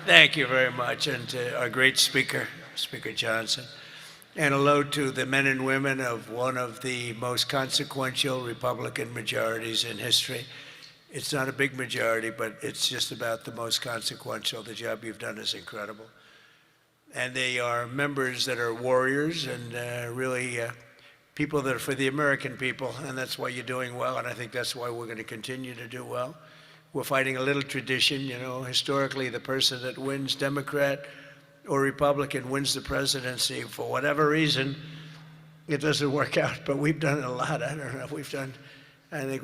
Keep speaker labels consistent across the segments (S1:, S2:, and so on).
S1: Thank you very much, and to our great speaker, Speaker Johnson. And hello to the men and women of one of the most consequential Republican majorities in history. It's not a big majority, but it's just about the most consequential. The job you've done is incredible. And they are members that are warriors and really people that are for the American people, and that's why you're doing well, and I think that's why we're going to continue to do well. We're fighting a little tradition, you know, historically the person that wins, Democrat or Republican, wins the presidency. For whatever reason, it doesn't work out, but we've done a lot. I don't know if we've done, I think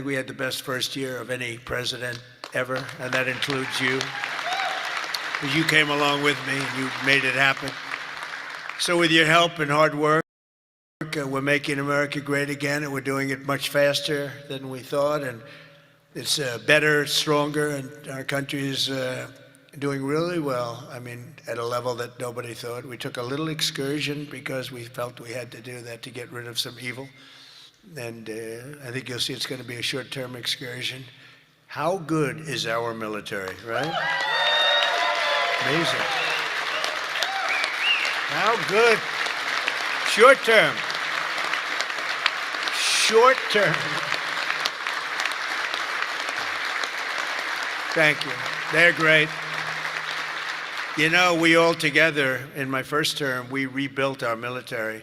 S1: we had the best first year of any president ever, and that includes you. Because you came along with me and you made it happen. So with your help and hard work, we're making America great again, and we're doing it much faster than we thought, and it's better, stronger, and our country is doing really well. I mean, at a level that nobody thought. We took a little excursion because we felt we had to do that to get rid of some evil, and I think you'll see it's going to be a short-term excursion. How good is our military, right? Amazing. How good. Short term. Short term. Thank you. They're great. You know, we all together, in my first term, we rebuilt our military.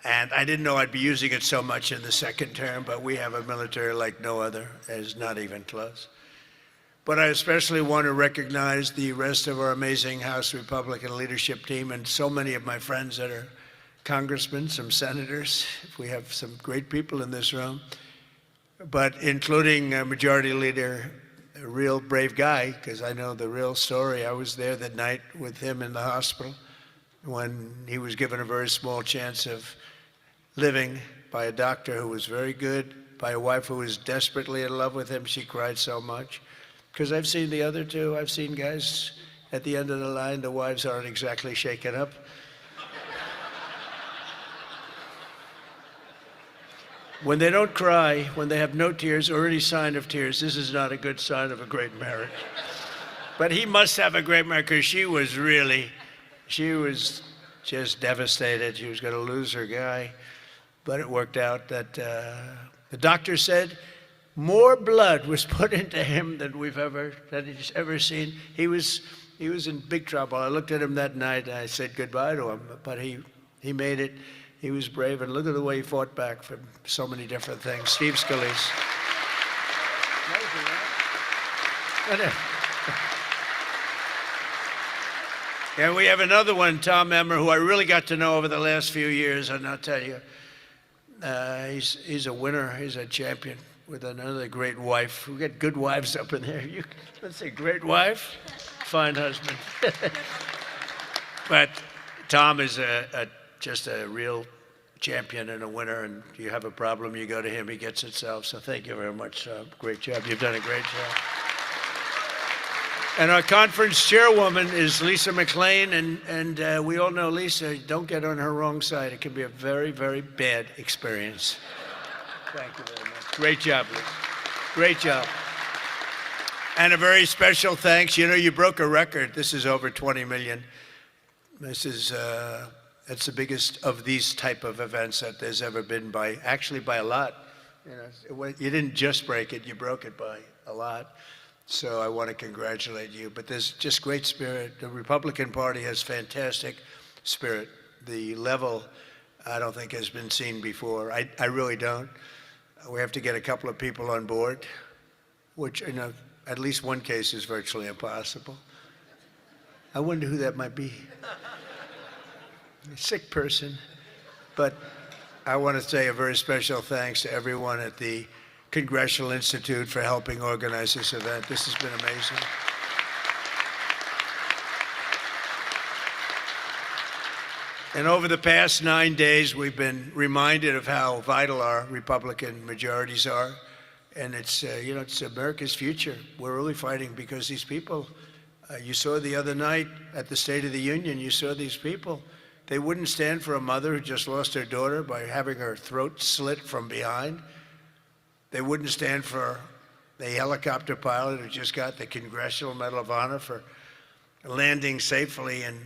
S1: And I didn't know I'd be using it so much in the second term, but we have a military like no other. It's not even close. But I especially want to recognize the rest of our amazing House Republican leadership team and so many of my friends that are congressmen, some senators. We have some great people in this room, but including Majority Leader, a real brave guy, because I know the real story. I was there that night with him in the hospital when he was given a very small chance of living by a doctor who was very good, by a wife who was desperately in love with him. She cried so much. Because I've seen the other two. I've seen guys at the end of the line, the wives aren't exactly shaken up. When they don't cry, when they have no tears or any sign of tears, this is not a good sign of a great marriage. But he must have a great marriage, because she was just devastated. She was going to lose her guy. But it worked out that the doctor said, more blood was put into him than he's ever seen. He was in big trouble. I looked at him that night and I said goodbye to him, but he made it. He was brave, and look at the way he fought back from so many different things. Steve Scalise. And we have another one, Tom Emmer, who I really got to know over the last few years, and I'll tell you, he's a winner. He's a champion, with another great wife. We get good wives up in there. Let's say great wife, fine husband. But Tom is just a real champion and a winner, and you have a problem, you go to him, he gets it solved. So thank you very much. Great job. You've done a great job. And our conference chairwoman is Lisa McLean, and we all know Lisa. Don't get on her wrong side. It can be a very, very bad experience. Thank you very much. Great job, Lisa. Great job. And a very special thanks. You know, you broke a record. This is over 20 million. This is, it's the biggest of these type of events that there's ever been actually by a lot. You know, you didn't just break it, you broke it by a lot. So I want to congratulate you. But there's just great spirit. The Republican Party has fantastic spirit. The level, I don't think, has been seen before. I really don't. We have to get a couple of people on board, which in at least one case is virtually impossible. I wonder who that might be. A sick person. But I want to say a very special thanks to everyone at the Congressional Institute for helping organize this event. This has been amazing. And over the past 9 days, we've been reminded of how vital our Republican majorities are. And it's, you know, it's America's future. We're really fighting because these people, you saw the other night at the State of the Union, you saw these people. They wouldn't stand for a mother who just lost her daughter by having her throat slit from behind. They wouldn't stand for the helicopter pilot who just got the Congressional Medal of Honor for landing safely in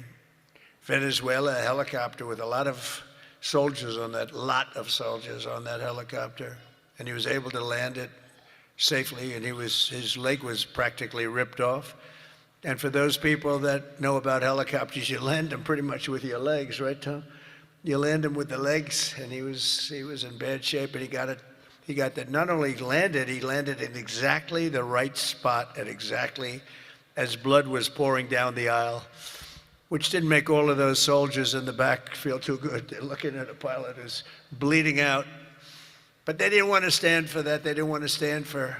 S1: Venezuela, a helicopter with a lot of soldiers on that helicopter. And he was able to land it safely, and his leg was practically ripped off. And for those people that know about helicopters, you land them pretty much with your legs, right, Tom? You land him with the legs, and he was in bad shape, and he got that. Not only landed, he landed in exactly the right spot at exactly as blood was pouring down the aisle, which didn't make all of those soldiers in the back feel too good. They're looking at a pilot who's bleeding out. But they didn't want to stand for that. They didn't want to stand for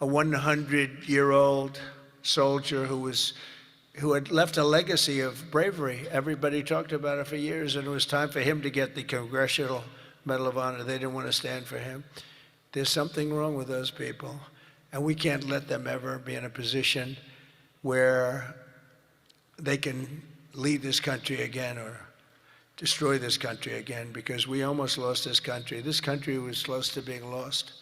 S1: a 100-year-old soldier who had left a legacy of bravery. Everybody talked about it for years, and it was time for him to get the Congressional Medal of Honor. They didn't want to stand for him. There's something wrong with those people, and we can't let them ever be in a position where they can lead this country again or destroy this country again, because we almost lost this country. This country was close to being lost.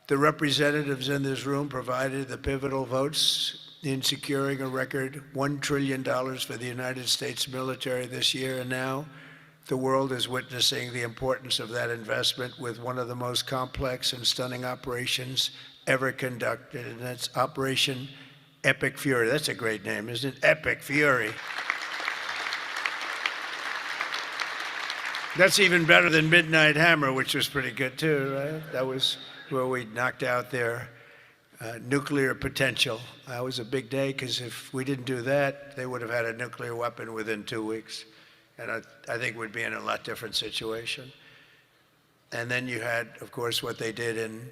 S1: The representatives in this room provided the pivotal votes in securing a record $1 trillion for the United States military this year, and now the world is witnessing the importance of that investment with one of the most complex and stunning operations ever conducted, and that's Operation Epic Fury. That's a great name, isn't it? Epic Fury. That's even better than Midnight Hammer, which was pretty good too, right? That was where we knocked out their nuclear potential. That was a big day, because if we didn't do that, they would have had a nuclear weapon within 2 weeks. And I think we'd be in a lot different situation. And then you had, of course, what they did in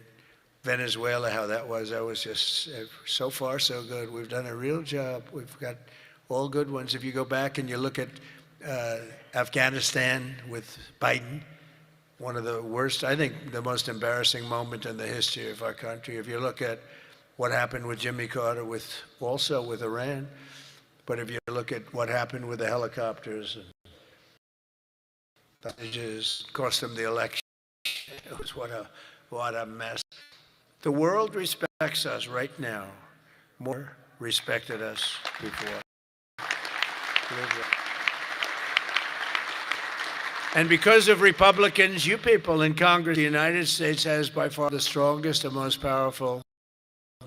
S1: Venezuela, how that was just so far so good. We've done a real job. We've got all good ones. If you go back and you look at Afghanistan with Biden, one of the worst, I think the most embarrassing moment in the history of our country. If you look at what happened with Jimmy Carter, also with Iran, but if you look at what happened with the helicopters and cost them the election, it was what a mess. The world respects us right now more respected us before. And because of Republicans, you people in Congress, the United States has by far the strongest and most powerful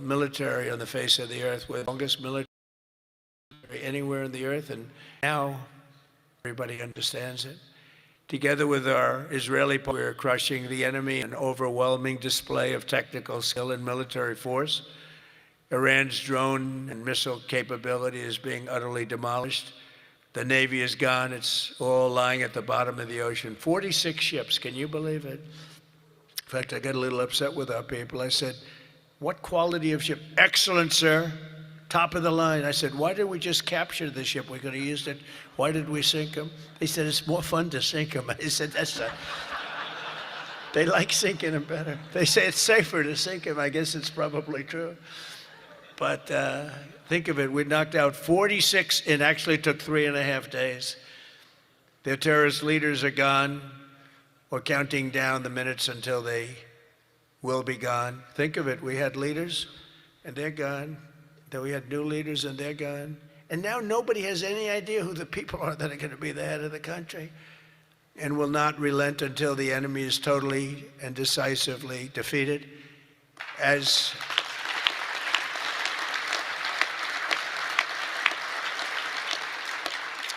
S1: military on the face of the earth, with the longest military anywhere in the earth, and now everybody understands it. Together with our Israeli partners, we're crushing the enemy, an overwhelming display of technical skill and military force. Iran's drone and missile capability is being utterly demolished. The Navy is gone. It's all lying at the bottom of the ocean. 46 ships, can you believe it? In fact, I got a little upset with our people. I said, what quality of ship? Excellent, sir. Top of the line. I said, why did we just capture the ship? We could have used it. Why did we sink them? They said, it's more fun to sink them. I said, they like sinking them better. They say it's safer to sink them. I guess it's probably true. But think of it, we knocked out 46, it actually took 3.5 days. Their terrorist leaders are gone. We're counting down the minutes until they will be gone. Think of it, we had leaders and they're gone. Then we had new leaders and they're gone. And now nobody has any idea who the people are that are going to be the head of the country, and will not relent until the enemy is totally and decisively defeated.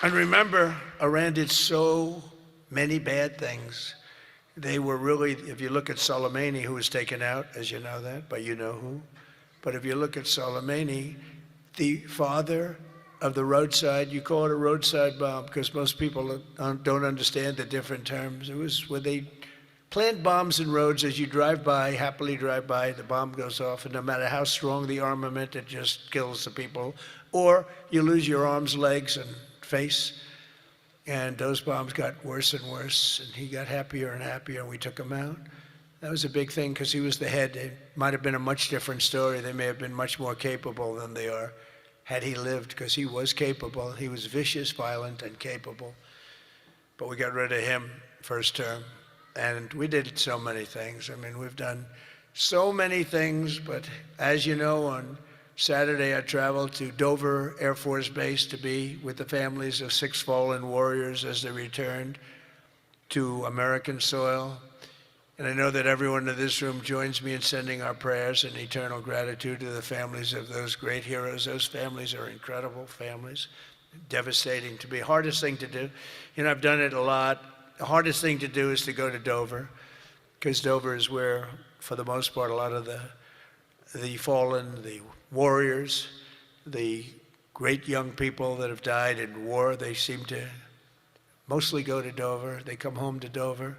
S1: And remember, Iran did so many bad things. They were really, if you look at Soleimani, who was taken out, as you know that, but you know who. But if you look at Soleimani, the father of the roadside, you call it a roadside bomb because most people don't understand the different terms. It was where they plant bombs in roads. As you drive by, happily drive by, the bomb goes off, and no matter how strong the armament, it just kills the people. Or you lose your arms, legs, and face. And those bombs got worse and worse, and he got happier and happier, and we took him out. That was a big thing because he was the head. It might have been a much different story. They may have been much more capable than they are had he lived, because he was capable. He was vicious, violent, and capable. But we got rid of him first term. And we did so many things. I mean, we've done so many things, but as you know, on Saturday, I traveled to Dover Air Force Base to be with the families of 6 fallen warriors as they returned to American soil. And I know that everyone in this room joins me in sending our prayers and eternal gratitude to the families of those great heroes. Those families are incredible families. Devastating to be. Hardest thing to do. I've done it a lot. The hardest thing to do is to go to Dover, because Dover is where, for the most part, a lot of the fallen, the warriors, the great young people that have died in war, they seem to mostly go to Dover. They come home to Dover.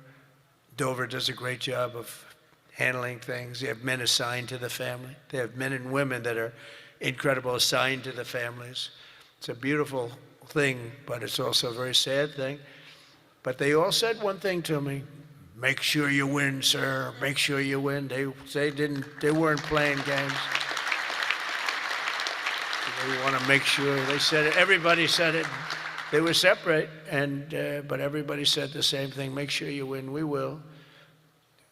S1: Dover does a great job of handling things. They have men assigned to the family. They have men and women that are incredible, assigned to the families. It's a beautiful thing, but it's also a very sad thing. But they all said one thing to me: make sure you win, sir. Make sure you win. They weren't playing games. They want to make sure. They said it. Everybody said it. They were separate, but everybody said the same thing: make sure you win. We will.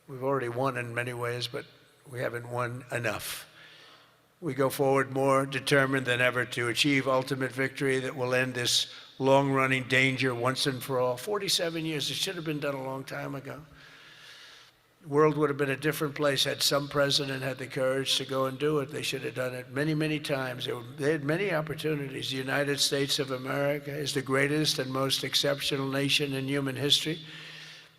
S1: We've already won in many ways, but we haven't won enough. We go forward more determined than ever to achieve ultimate victory that will end this long-running danger once and for all. 47 years, it should have been done a long time ago. The world would have been a different place had some president had the courage to go and do it. They should have done it many, many times. They had many opportunities. The United States of America is the greatest and most exceptional nation in human history,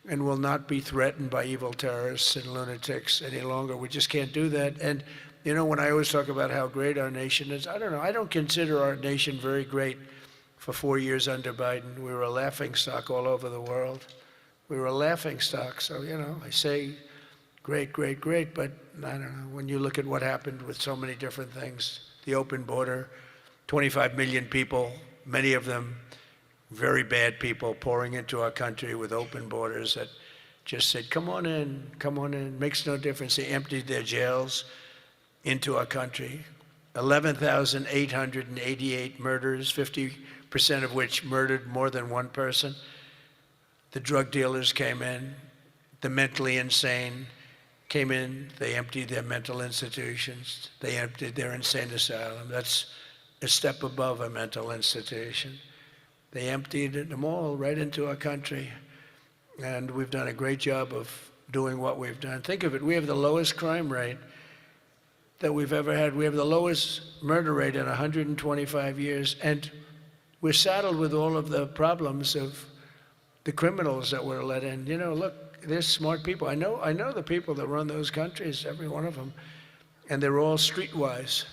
S1: and will not be threatened by evil terrorists and lunatics any longer. We just can't do that. And when I always talk about how great our nation is, I don't know. I don't consider our nation very great. For 4 years under Biden, we were a laughingstock all over the world. We were a laughingstock. So, I say great, great, great, but I don't know. When you look at what happened with so many different things, the open border, 25 million people, many of them very bad people pouring into our country with open borders that just said, come on in, makes no difference. They emptied their jails into our country. 11,888 murders, 50% of which murdered more than one person. The drug dealers came in, the mentally insane came in, they emptied their mental institutions, they emptied their insane asylum. That's a step above a mental institution. They emptied them all right into our country, and we've done a great job of doing what we've done. Think of it, we have the lowest crime rate that we've ever had. We have the lowest murder rate in 125 years, and we're saddled with all of the problems of the criminals that were let in. Look, they're smart people. I know the people that run those countries, every one of them, and they're all streetwise,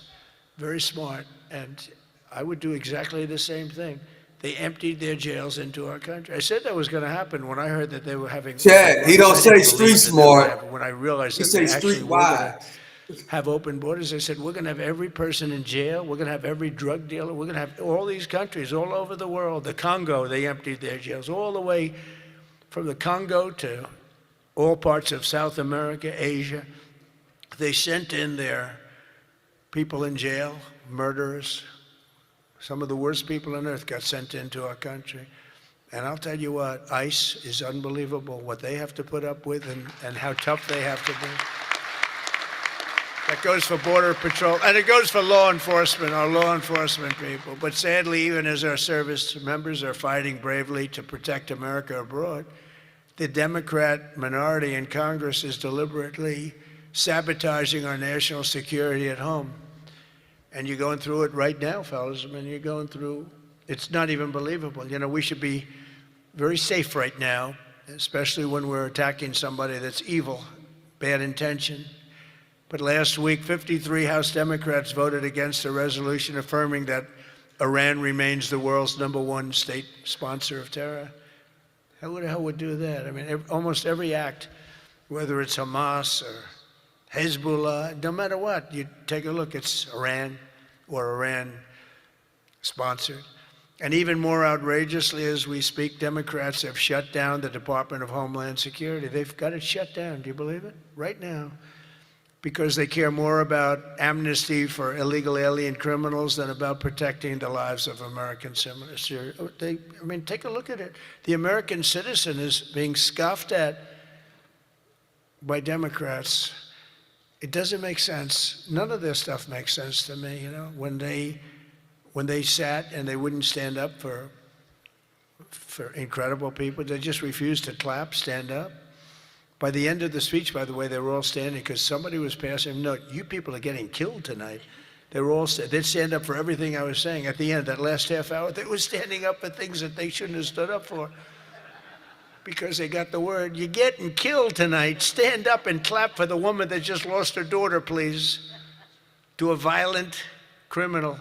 S1: very smart, and I would do exactly the same thing. They emptied their jails into our country. I said that was going to happen when I heard that they were having...
S2: Chad, he don't say street smart.
S1: When I realized
S2: He
S1: that
S2: say
S1: they actually were going
S2: streetwise.
S1: to have open borders, I said, we're going to have every person in jail. We're going to have every drug dealer. We're going to have all these countries all over the world. The Congo, they emptied their jails all the way from the Congo to all parts of South America, Asia. They sent in their people in jail, murderers. Some of the worst people on earth got sent into our country. And I'll tell you what, ICE is unbelievable, what they have to put up with and how tough they have to be. That goes for Border Patrol, and it goes for law enforcement, our law enforcement people. But sadly, even as our service members are fighting bravely to protect America abroad, the Democrat minority in Congress is deliberately sabotaging our national security at home. And you're going through it right now, fellas. I mean, you're going through, it's not even believable. We should be very safe right now, especially when we're attacking somebody that's evil, bad intention. But last week, 53 House Democrats voted against a resolution affirming that Iran remains the world's #1 state sponsor of terror. Who the hell would do that? I mean, almost every act, whether it's Hamas or Hezbollah, no matter what, you take a look, it's Iran or Iran sponsored. And even more outrageously, as we speak, Democrats have shut down the Department of Homeland Security. They've got it shut down. Do you believe it? Right now. Because they care more about amnesty for illegal alien criminals than about protecting the lives of American citizens. Take a look at it. The American citizen is being scoffed at by Democrats. it doesn't make sense. None of this stuff makes sense to me, when they sat and they wouldn't stand up for incredible people. They just refused to clap, stand up. By the end of the speech, by the way, they were all standing because somebody was passing them. No, you people are getting killed tonight. They were all, they'd stand up for everything I was saying. At the end, that last half hour, they were standing up for things that they shouldn't have stood up for because they got the word, you're getting killed tonight. Stand up and clap for the woman that just lost her daughter, please, to a violent criminal.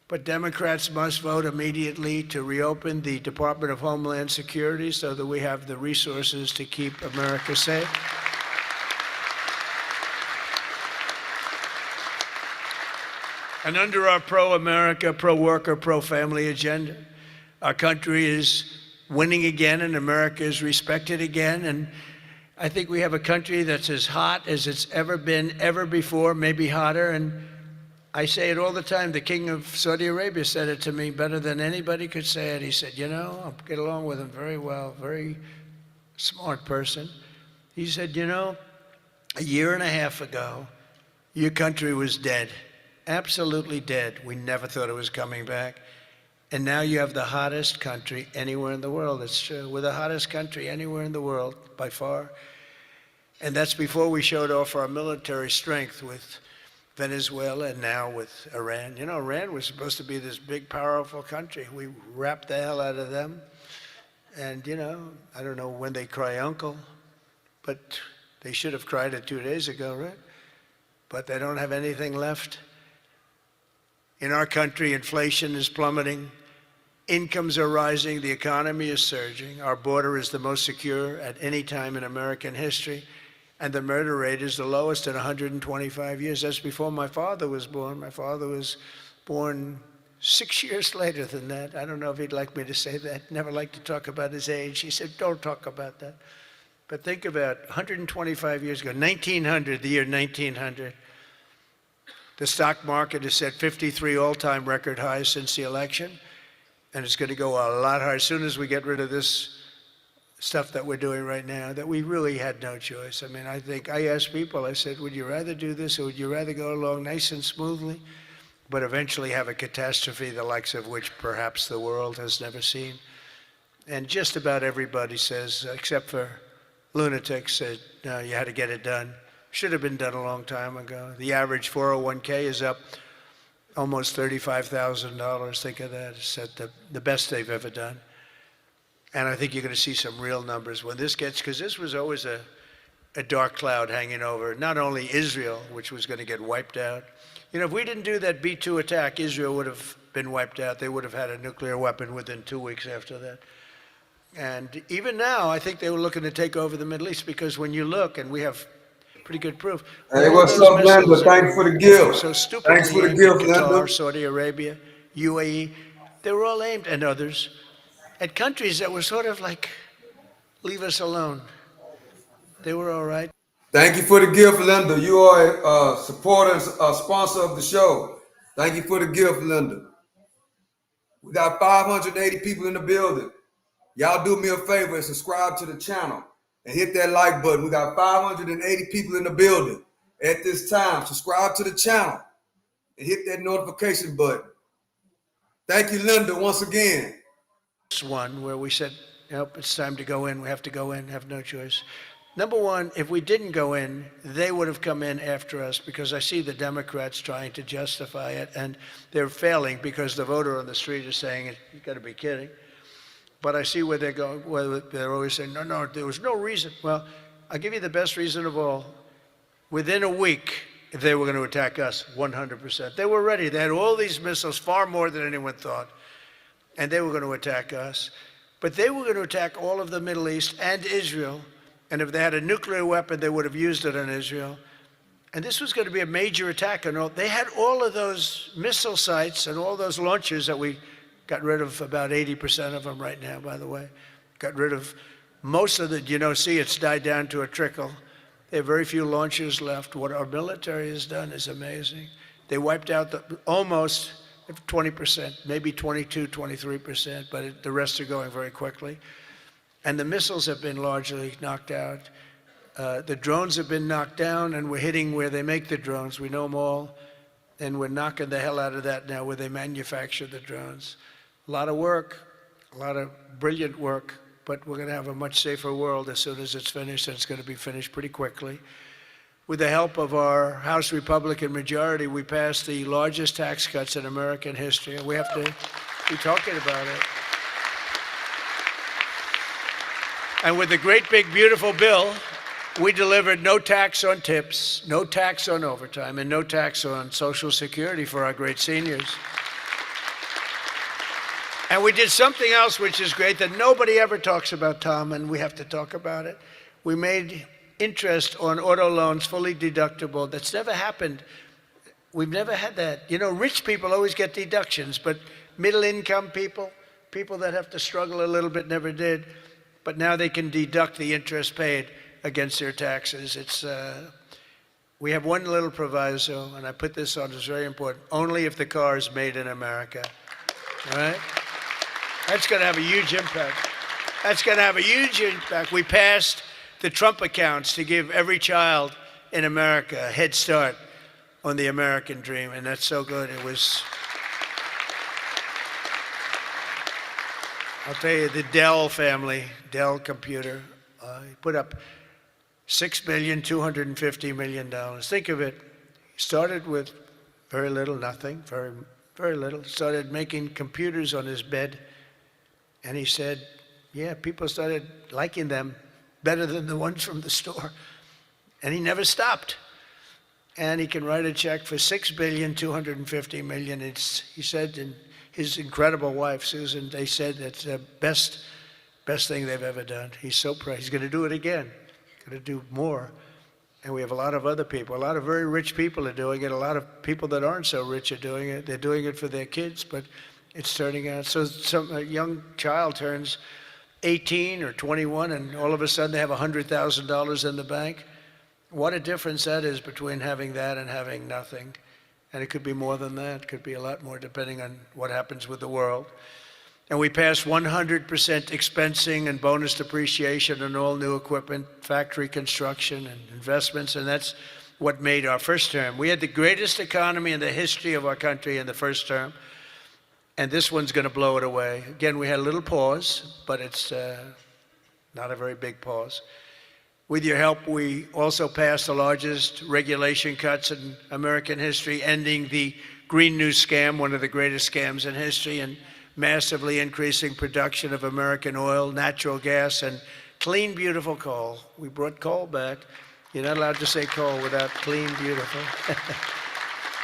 S1: But Democrats must vote immediately to reopen the Department of Homeland Security so that we have the resources to keep America safe. And under our pro-America, pro-worker, pro-family agenda, our country is winning again and America is respected again. And I think we have a country that's as hot as it's ever been, ever before, maybe hotter. And I say it all the time. The king of Saudi Arabia said it to me better than anybody could say it. He said, I get along with him very well, very smart person. He said, a year and a half ago, your country was dead, absolutely dead. We never thought it was coming back. And now you have the hottest country anywhere in the world. It's true. We're the hottest country anywhere in the world, by far. And that's before we showed off our military strength with Venezuela and now with Iran. Iran was supposed to be this big, powerful country. We wrapped the hell out of them. And, I don't know when they cry uncle, but they should have cried it 2 days ago, right? But they don't have anything left. In our country, inflation is plummeting. Incomes are rising. The economy is surging. Our border is the most secure at any time in American history. And the murder rate is the lowest in 125 years. That's before my father was born. My father was born 6 years later than that. I don't know if he'd like me to say that. Never liked to talk about his age. He said, don't talk about that. But think about 125 years ago, 1900, the year 1900. The stock market has set 53 all-time record highs since the election. And it's going to go a lot higher as soon as we get rid of this stuff that we're doing right now, that we really had no choice. I mean, I asked people, I said, would you rather do this or would you rather go along nice and smoothly, but eventually have a catastrophe the likes of which perhaps the world has never seen? And just about everybody says, except for lunatics, said, no, you had to get it done. Should have been done a long time ago. The average 401k is up almost $35,000. Think of that. It's at the best they've ever done. And I think you're going to see some real numbers when this gets, because this was always a dark cloud hanging over not only Israel, which was going to get wiped out. If we didn't do that B-2 attack, Israel would have been wiped out. They would have had a nuclear weapon within 2 weeks after that. And even now, I think they were looking to take over the Middle East because when you look, and we have pretty good proof.
S2: Hey, what's up, Linda? Thanks for the gift.
S1: So stupidly
S2: Thanks for the
S1: aimed
S2: gift,
S1: at Qatar,
S2: Linda.
S1: Saudi Arabia, UAE. They were all aimed, and others, at countries that were sort of like, leave us alone. They were all right.
S2: Thank you for the gift, Linda. You are a supporter and a sponsor of the show. Thank you for the gift, Linda. We got 580 people in the building. Y'all do me a favor and subscribe to the channel and hit that like button. We got 580 people in the building at this time. Subscribe to the channel and hit that notification button. Thank you, Linda, once again.
S1: One where we said, nope, it's time to go in. We have to go in, have no choice. Number one, if we didn't go in, they would have come in after us because I see the Democrats trying to justify it, and they're failing because the voter on the street is saying, you've got to be kidding. But I see where they're going, where they're always saying, no, there was no reason. Well, I'll give you the best reason of all. Within a week, they were going to attack us 100%. They were ready. They had all these missiles, far more than anyone thought, and they were going to attack us. But they were going to attack all of the Middle East and Israel. And if they had a nuclear weapon, they would have used it on Israel. And this was going to be a major attack. And they had all of those missile sites and all those launchers that we got rid of, about 80% of them right now, by the way. Got rid of most of the, see, it's died down to a trickle. There are very few launchers left. What our military has done is amazing. They wiped out almost 20%, maybe 22, 23%, but the rest are going very quickly. And the missiles have been largely knocked out. The drones have been knocked down, and we're hitting where they make the drones. We know them all, and we're knocking the hell out of that now where they manufacture the drones. A lot of work, a lot of brilliant work, but we're going to have a much safer world as soon as it's finished, and it's going to be finished pretty quickly. With the help of our House Republican majority, we passed the largest tax cuts in American history, and we have to be talking about it. And with the great big beautiful bill, we delivered no tax on tips, no tax on overtime, and no tax on Social Security for our great seniors. And we did something else which is great that nobody ever talks about, Tom, and we have to talk about it. We made interest on auto loans fully deductible. That's never happened. We've never had that. You know, rich people always get deductions, but middle-income people, people that have to struggle a little bit, never did. But now they can deduct the interest paid against their taxes. We have one little proviso, and I put this on, it's very important. Only if the car is made in America. All right? That's going to have a huge impact. That's going to have a huge impact. We passed the Trump accounts to give every child in America a head start on the American dream, and that's so good. It was, I'll tell you, the Dell family, Dell computer, put up $6,250 million. Think of it. He started with very little, nothing, very little. Started making computers on his bed, and he said, yeah, people started liking them better than the ones from the store. And he never stopped. And he can write a check for $6,250 million. He said, and his incredible wife, Susan, they said that's the best thing they've ever done. He's so proud. He's going to do it again. Going to do more. And we have a lot of other people. A lot of very rich people are doing it. A lot of people that aren't so rich are doing it. They're doing it for their kids, but it's turning out. So a young child turns 18 or 21, and all of a sudden they have $100,000 in the bank. What a difference that is between having that and having nothing. And it could be more than that. It could be a lot more depending on what happens with the world. And we passed 100% expensing and bonus depreciation on all new equipment, factory construction and investments, and that's what made our first term. We had the greatest economy in the history of our country in the first term, and this one's going to blow it away. Again, we had a little pause, but it's not a very big pause. With your help, we also passed the largest regulation cuts in American history, ending the Green New Scam, one of the greatest scams in history, and massively increasing production of American oil, natural gas, and clean, beautiful coal. We brought coal back. You're not allowed to say coal without clean, beautiful.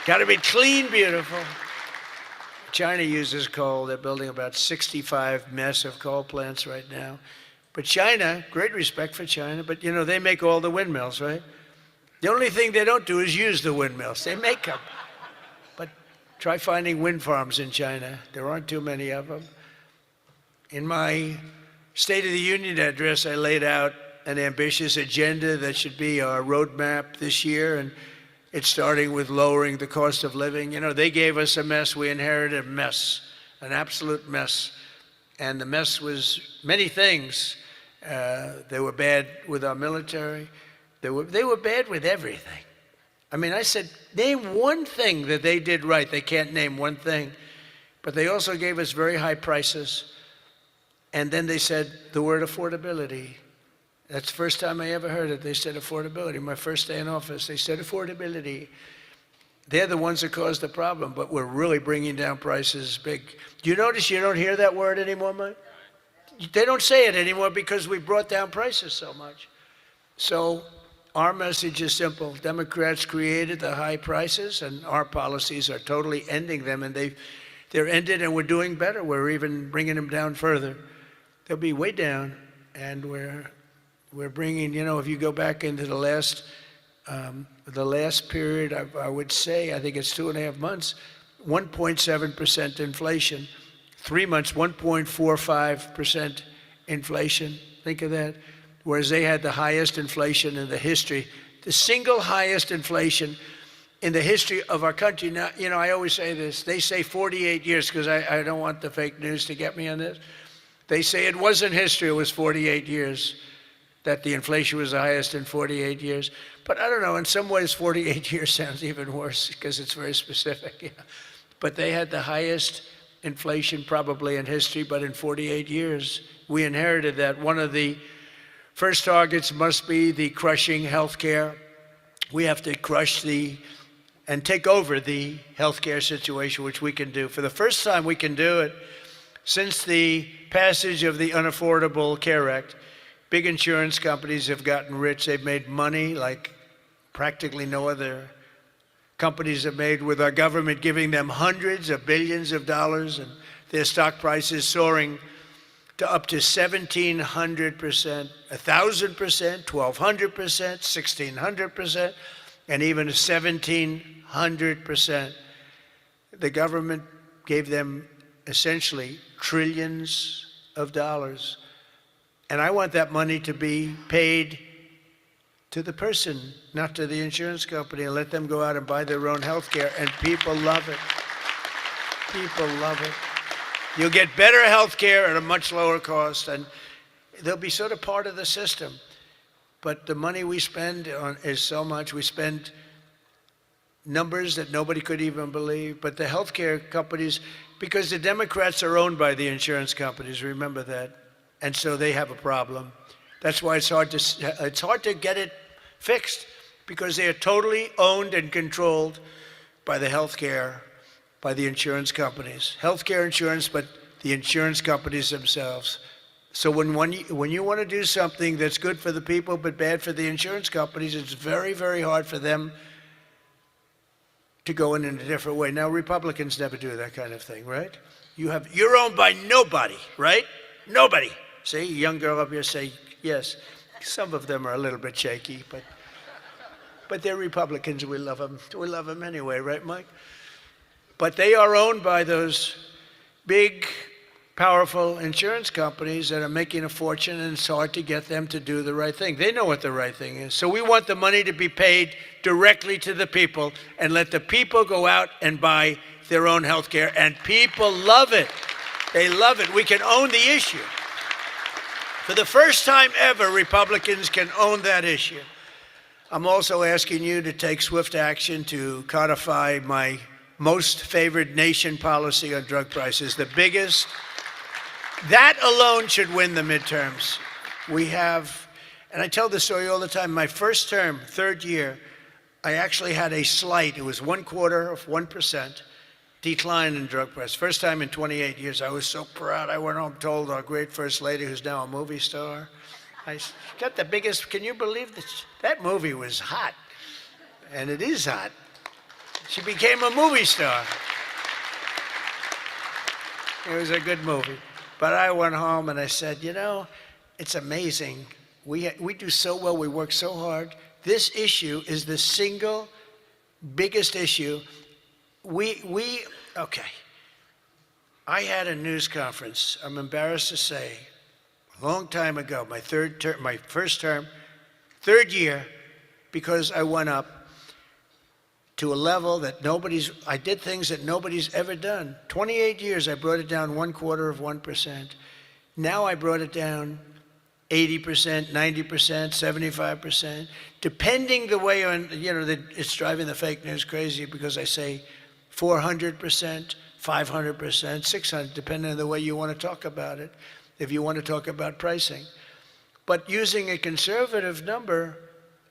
S1: Got to be clean, beautiful. China uses coal. They're building about 65 massive coal plants right now. But China, great respect for China, but you know, they make all the windmills, right? The only thing they don't do is use the windmills. They make them. But try finding wind farms in China. There aren't too many of them. In my State of the Union address, I laid out an ambitious agenda that should be our roadmap this year, and it's starting with lowering the cost of living. You know, they gave us a mess. We inherited a mess, an absolute mess. And the mess was many things. They were bad with our military. They were bad with everything. I mean, I said, name one thing that they did right. They can't name one thing. But they also gave us very high prices. And then they said the word affordability. That's the first time I ever heard it. They said affordability. My first day in office, they said affordability. They're the ones that caused the problem, but we're really bringing down prices big. Do you notice you don't hear that word anymore, Mike? They don't say it anymore because we brought down prices so much. So our message is simple. Democrats created the high prices, and our policies are totally ending them, and they're ended, and we're doing better. We're even bringing them down further. They'll be way down, and we're bringing, you know, if you go back into the last period, I would say, I think it's 2.5 months, 1.7% inflation. 3 months, 1.45% inflation. Think of that. Whereas they had the highest inflation in the history, the single highest inflation in the history of our country. Now, you know, I always say this. They say 48 years because I don't want the fake news to get me on this. They say it wasn't history, it was 48 years. that the inflation was the highest in 48 years. But I don't know, in some ways 48 years sounds even worse because it's very specific. Yeah. But they had the highest inflation probably in history, but in 48 years, we inherited that. One of the first targets must be the crushing healthcare. We have to crush and take over the healthcare situation, which we can do. For the first time, we can do it since the passage of the Unaffordable Care Act. Big insurance companies have gotten rich. They've made money like practically no other companies have made, with our government giving them hundreds of billions of dollars, and their stock prices soaring to up to 1,700%, 1,000%, 1,200%, 1,600%, and even 1,700%. The government gave them essentially trillions of dollars. And I want that money to be paid to the person, not to the insurance company, and let them go out and buy their own health care. And people love it. People love it. You'll get better health care at a much lower cost, and they'll be sort of part of the system. But the money we spend is so much. We spend numbers that nobody could even believe. But the healthcare companies, because the Democrats are owned by the insurance companies, remember that. And so they have a problem. That's why it's hard to get it fixed, because they are totally owned and controlled by the insurance companies. Healthcare insurance, but the insurance companies themselves. So when you want to do something that's good for the people but bad for the insurance companies, it's very, very hard for them to go in a different way. Now, Republicans never do that kind of thing, right? You're owned by nobody, right? Nobody. See, a young girl up here say yes. Some of them are a little bit shaky, but they're Republicans. We love them. We love them anyway, right, Mike? But they are owned by those big, powerful insurance companies that are making a fortune, and it's hard to get them to do the right thing. They know what the right thing is. So we want the money to be paid directly to the people and let the people go out and buy their own health care. And people love it. They love it. We can own the issue. For the first time ever, Republicans can own that issue. I'm also asking you to take swift action to codify my most favored nation policy on drug prices, the biggest. That alone should win the midterms. We have, and I tell this story all the time, my first term, third year, I actually had a slight, it was 0.25% decline in drug prices. First time in 28 years. I was so proud. I went home, told our great First Lady, who's now a movie star, I got the biggest, can you believe this? That movie was hot, and it is hot. She became a movie star. It was a good movie. But I went home and I said, you know, it's amazing. We do so well, we work so hard. This issue is the single biggest issue. Okay. I had a news conference, I'm embarrassed to say, a long time ago, my first term, third year, because I went up to a level that I did things that nobody's ever done. 28 years, I brought it down 0.25%. Now I brought it down 80%, 90%, 75%, depending the way it's driving the fake news crazy, because I say 400%, 500%, 600, depending on the way you want to talk about it, if you want to talk about pricing. But using a conservative number,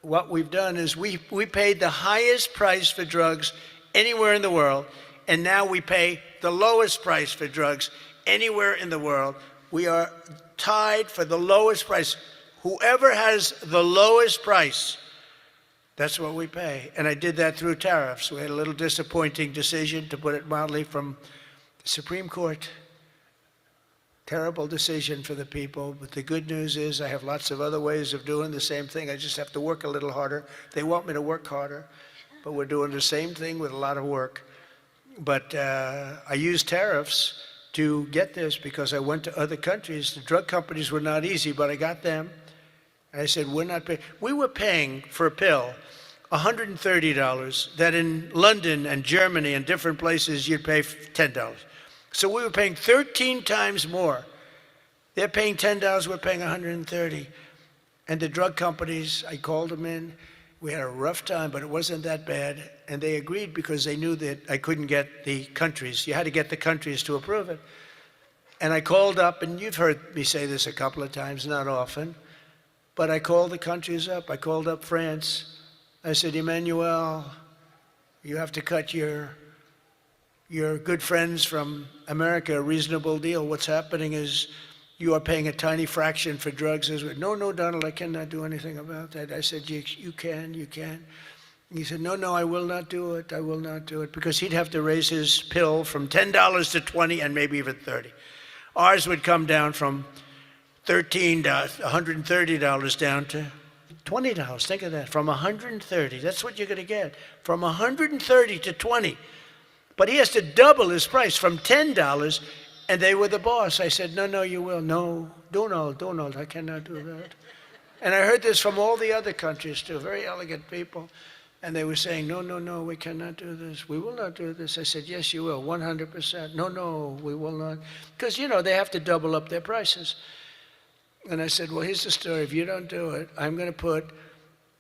S1: what we've done is we paid the highest price for drugs anywhere in the world, and now we pay the lowest price for drugs anywhere in the world. We are tied for the lowest price. Whoever has the lowest price, that's what we pay. And I did that through tariffs. We had a little disappointing decision, to put it mildly, from the Supreme Court. Terrible decision for the people, but the good news is I have lots of other ways of doing the same thing. I just have to work a little harder. They want me to work harder, but we're doing the same thing with a lot of work. But I used tariffs to get this because I went to other countries. The drug companies were not easy, but I got them. I said, we're not paying. We were paying for a pill $130 that in London and Germany and different places you'd pay $10. So we were paying 13 times more. They're paying $10, we're paying $130. And the drug companies, I called them in. We had a rough time, but it wasn't that bad. And they agreed because they knew that I couldn't get the countries. You had to get the countries to approve it. And I called up, and you've heard me say this a couple of times, not often, but I called the countries up. I called up France. I said, Emmanuel, you have to cut your good friends from America a reasonable deal. What's happening is you are paying a tiny fraction for drugs. I said, no, Donald, I cannot do anything about that. I said, you can. He said, no, I will not do it. I will not do it. Because he'd have to raise his pill from $10 to $20 and maybe even $30. Ours would come down from $13 to $130 down to $20. Think of that. From $130. That's what you're going to get. From $130 to $20. But he has to double his price from $10, and they were the boss. I said, no, you will. No, Donald, I cannot do that. And I heard this from all the other countries too, very elegant people. And they were saying, no, we cannot do this. We will not do this. I said, yes, you will, 100%. No, we will not. Because, they have to double up their prices. And I said, well, here's the story. If you don't do it, I'm going to put,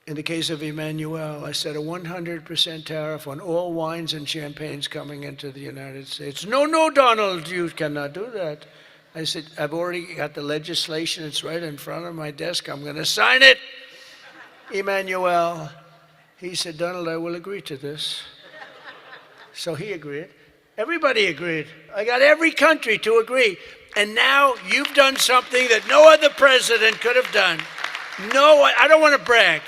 S1: in the case of Emmanuel, I said a 100% tariff on all wines and champagnes coming into the United States. No, Donald, you cannot do that. I said, I've already got the legislation. It's right in front of my desk. I'm going to sign it. Emmanuel. He said, Donald, I will agree to this. So he agreed. Everybody agreed. I got every country to agree. And now you've done something that no other president could have done. No, I don't want to brag.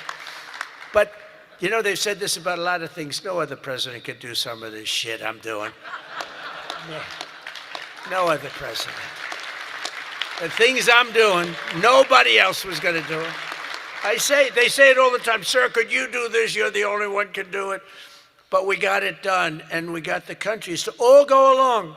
S1: But, they've said this about a lot of things. No other president could do some of this shit I'm doing. No other president. The things I'm doing, nobody else was going to do it. They say it all the time, sir, could you do this? You're the only one can do it. But we got it done, and we got the countries to all go along.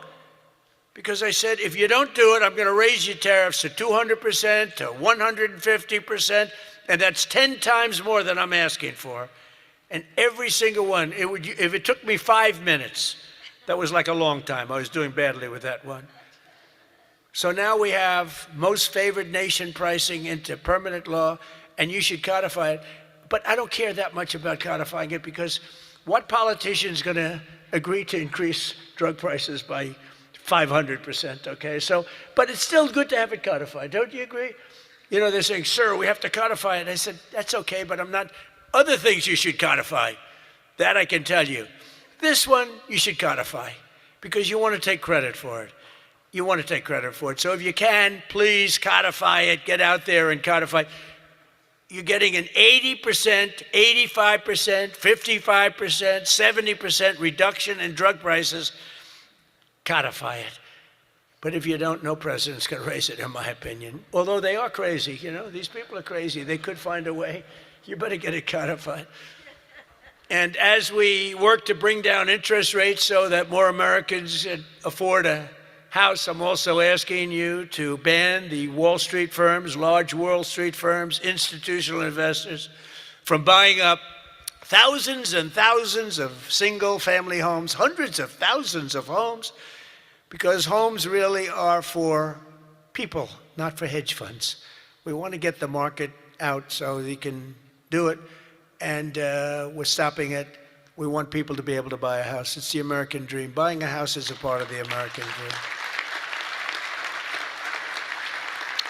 S1: Because I said, if you don't do it, I'm going to raise your tariffs to 200%, to 150%, and that's 10 times more than I'm asking for. And every single one, if it took me 5 minutes, that was like a long time. I was doing badly with that one. So now we have most favored nation pricing into permanent law, and you should codify it. But I don't care that much about codifying it, because what politician is going to agree to increase drug prices by 500%, okay? So, but it's still good to have it codified. Don't you agree? They're saying, sir, we have to codify it. I said, that's okay, but I'm not. Other things you should codify. That I can tell you. This one, you should codify, because you want to take credit for it. You want to take credit for it. So if you can, please codify it. Get out there and codify it. You're getting an 80%, 85%, 55%, 70% reduction in drug prices. Codify it. But if you don't, no president's going to raise it, in my opinion. Although they are crazy, these people are crazy. They could find a way. You better get it codified. And as we work to bring down interest rates so that more Americans afford a house, I'm also asking you to ban the Wall Street firms, large Wall Street firms, institutional investors, from buying up thousands and thousands of single-family homes, hundreds of thousands of homes, because homes really are for people, not for hedge funds. We want to get the market out so they can do it, and we're stopping it. We want people to be able to buy a house. It's the American dream. Buying a house is a part of the American dream.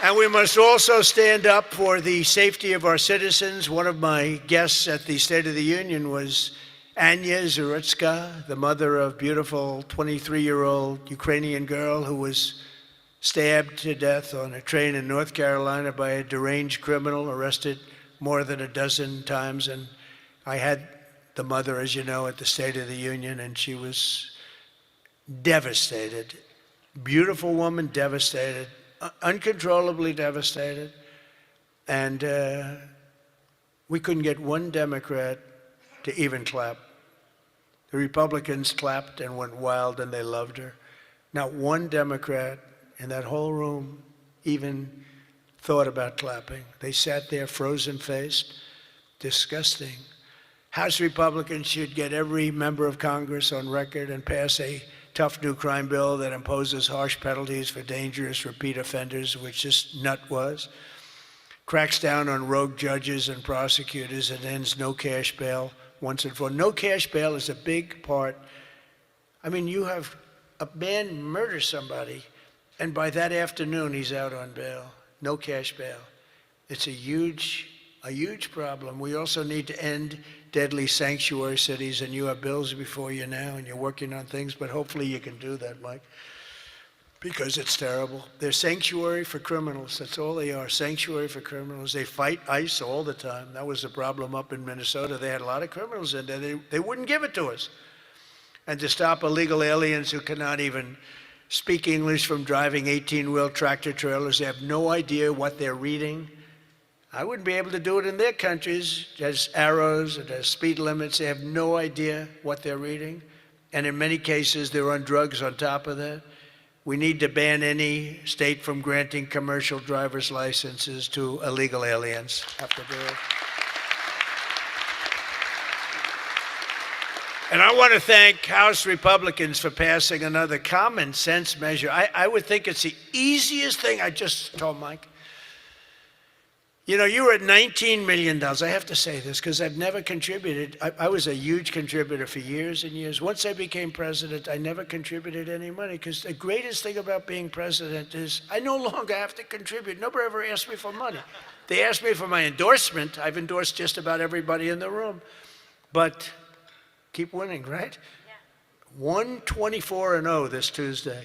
S1: And we must also stand up for the safety of our citizens. One of my guests at the State of the Union was Anya Zurutska, the mother of beautiful 23-year-old Ukrainian girl who was stabbed to death on a train in North Carolina by a deranged criminal, arrested more than a dozen times. And I had the mother, as you know, at the State of the Union, and she was devastated. Beautiful woman, devastated. Uncontrollably devastated. And we couldn't get one Democrat to even clap. The Republicans clapped and went wild, and they loved her. Not one Democrat in that whole room even thought about clapping. They sat there frozen-faced. Disgusting. House Republicans should get every member of Congress on record and pass a tough new crime bill that imposes harsh penalties for dangerous repeat offenders, which this nut was. cracks down on rogue judges and prosecutors, and ends no cash bail once and for all. No cash bail is a big part. I mean, you have a man murder somebody, and by that afternoon, he's out on bail. No cash bail. It's a huge problem. We also need to end deadly sanctuary cities, and you have bills before you now, and you're working on things, but hopefully you can do that, Mike, because it's terrible. They're sanctuary for criminals. That's all they are, sanctuary for criminals. They fight ICE all the time. That was the problem up in Minnesota. They had a lot of criminals in there. They wouldn't give it to us. And to stop illegal aliens who cannot even speak English from driving 18-wheel tractor trailers. They have no idea what they're reading. I wouldn't be able to do it in their countries. There's arrows, there's speed limits. They have no idea what they're reading. And in many cases, they're on drugs on top of that. We need to ban any state from granting commercial driver's licenses to illegal aliens. Have to do it. And I want to thank House Republicans for passing another common sense measure. I would think it's the easiest thing. I just told Mike. You know, you were at $19 million. I have to say this because I've never contributed. I was a huge contributor for years and years. Once I became president, I never contributed any money because the greatest thing about being president is I no longer have to contribute. Nobody ever asked me for money. They asked me for my endorsement. I've endorsed just about everybody in the room. But keep winning, right? Yeah. 124-0 this Tuesday.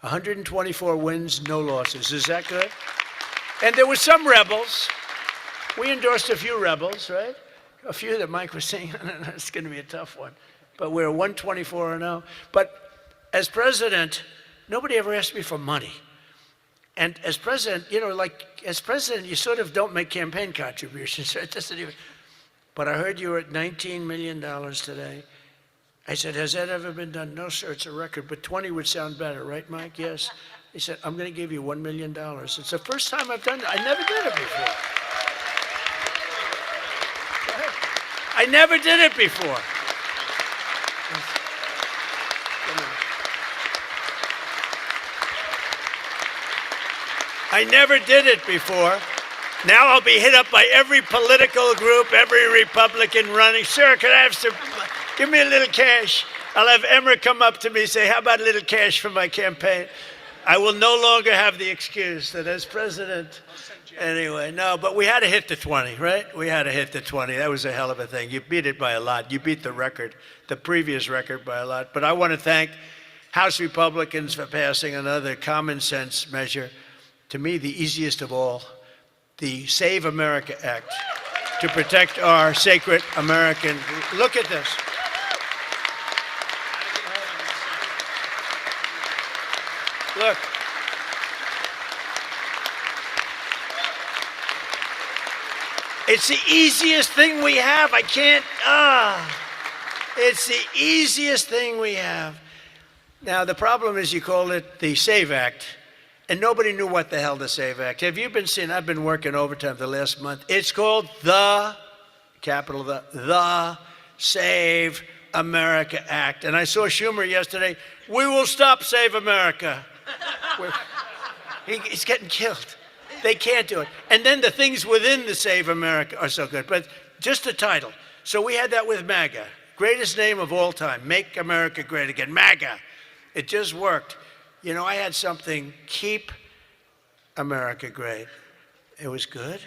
S1: 124 wins, no losses. Is that good? And there were some rebels. We endorsed a few rebels, right? A few that Mike was saying, it's going to be a tough one. But we're 124-0. But as president, nobody ever asked me for money. And as president, you know, as president, you sort of don't make campaign contributions. It doesn't even. But I heard you were at $19 million today. I said, has that ever been done? No, sir, it's a record. But 20 would sound better, right, Mike? Yes. He said, I'm going to give you $1 million. It's the first time I've done it. I never did it before. I never did it before. I never did it before. Now I'll be hit up by every political group, every Republican running. Sir, can I have some, give me a little cash. I'll have Emmer come up to me and say, how about a little cash for my campaign? I will no longer have the excuse that as president, anyway, no, but we had to hit the 20, right? We had to hit the 20. That was a hell of a thing. You beat it by a lot. You beat the record, the previous record by a lot. But I want to thank House Republicans for passing another common sense measure, to me the easiest of all, the Save America Act, to protect our sacred American. Look at this. Look. It's the easiest thing we have. I can't, it's the easiest thing we have. Now, the problem is you call it the SAVE Act, and nobody knew what the hell the SAVE Act. Have you been seeing, I've been working overtime the last month. It's called the, capital the Save America Act. And I saw Schumer yesterday, we will stop Save America. He's getting killed. They can't do it. And then the things within the Save America are so good. But just the title. So we had that with MAGA. Greatest name of all time. Make America Great Again. MAGA. It just worked. You know, I had something, Keep America Great. It was good,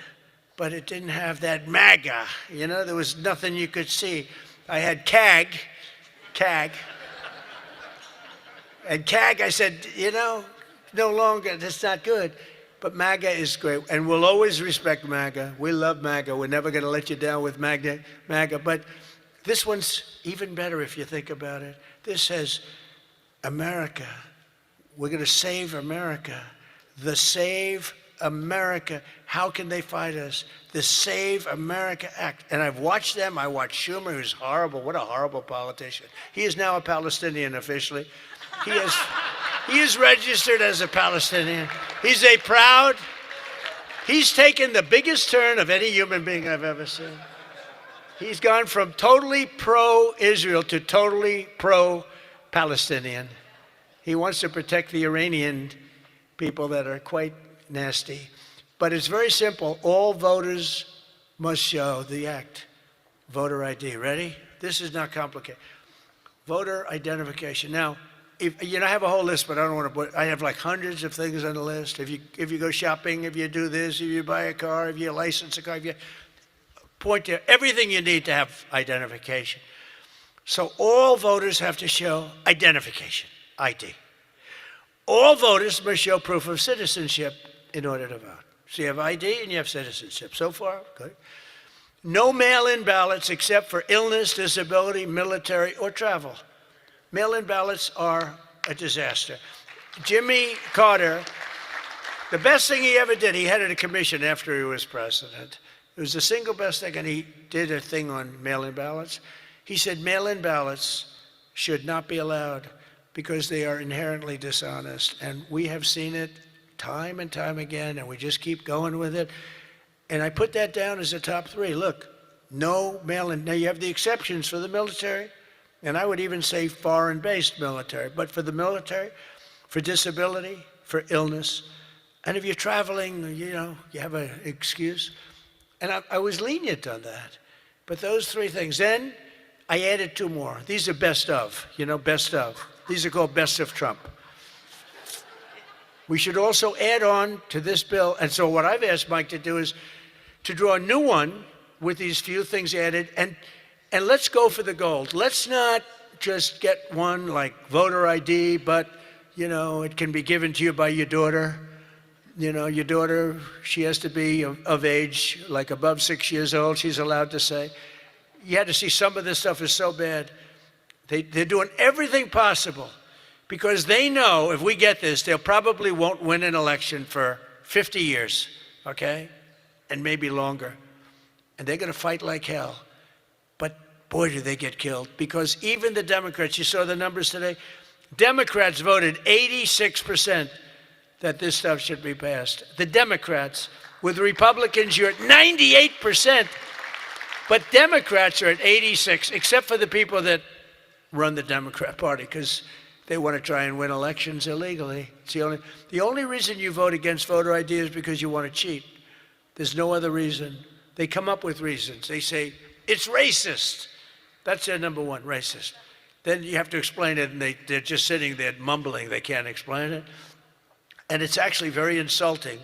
S1: but it didn't have that MAGA. You know, there was nothing you could see. I had CAG. And CAG, I said, you know, no longer, that's not good. But MAGA is great, and we'll always respect MAGA. We love MAGA. We're never going to let you down with MAGA. But this one's even better if you think about it. This says, America. We're going to save America. The Save America. How can they fight us? The Save America Act. And I've watched them. I watched Schumer, who's horrible. What a horrible politician. He is now a Palestinian officially. He is registered as a Palestinian. He's taken the biggest turn of any human being I've ever seen. He's gone from totally pro-Israel to totally pro-Palestinian. He wants to protect the Iranian people that are quite nasty. But it's very simple. All voters must show the act. Voter ID. Ready? This is not complicated. Voter identification. Now, if, I have a whole list, but I don't want to put, I have like hundreds of things on the list. If you go shopping, if you do this, if you buy a car, if you license a car, if you point to everything you need to have identification. So all voters have to show identification, ID. All voters must show proof of citizenship in order to vote. So you have ID and you have citizenship. So far, good. No mail-in ballots except for illness, disability, military, or travel. Mail-in ballots are a disaster. Jimmy Carter, the best thing he ever did, he headed a commission after he was president. It was the single best thing, and he did a thing on mail-in ballots. He said mail-in ballots should not be allowed because they are inherently dishonest. And we have seen it time and time again, and we just keep going with it. And I put that down as a top 3. Look, no mail-in. Now, you have the exceptions for the military, and I would even say foreign-based military. But for the military, for disability, for illness, and if you're traveling, you have an excuse. And I was lenient on that. But those 3 things. Then I added 2 more. These are best of, best of. These are called best of Trump. We should also add on to this bill, and so what I've asked Mike to do is to draw a new one with these few things added, and let's go for the gold. Let's not just get one like voter ID, but, it can be given to you by your daughter. Your daughter, she has to be of age, like above 6 years old, she's allowed to say. You had to see some of this stuff is so bad. They're doing everything possible because they know if we get this, they probably won't win an election for 50 years, okay? And maybe longer. And they're going to fight like hell. But boy, do they get killed. Because even the Democrats, you saw the numbers today, Democrats voted 86% that this stuff should be passed. The Democrats. With Republicans, you're at 98%. But Democrats are at 86, except for the people that run the Democrat Party, because they want to try and win elections illegally. It's the only reason you vote against voter ID is because you want to cheat. There's no other reason. They come up with reasons. They say, it's racist. That's their number one, racist. Then you have to explain it, and they're just sitting there mumbling. They can't explain it. And it's actually very insulting